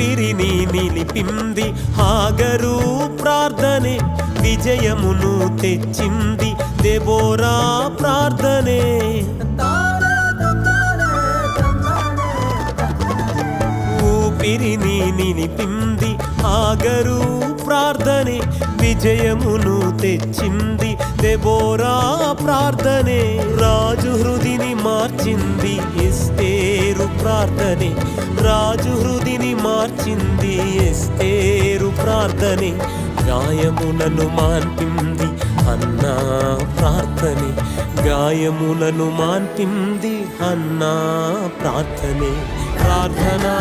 ఊపిరిని నిలిపింది హాగరు ప్రార్థనే, విజయమును తెచ్చింది దెబోరా ప్రార్థనే. ఊపిరిని నిలిపింది హాగరు ప్రార్థనే, విజయమును తెచ్చింది దెబోరా ప్రార్థనే. రాజు హృదిని మార్చింది ఎస్తేరు ప్రార్థనే, రాజు హృదిని మార్చింది ఎస్తేరు ప్రార్థనే. గాయములను మాన్పింది హన్నా ప్రార్థనే, గాయములను మాన్పింది హన్నా ప్రార్థనే. ప్రార్థనా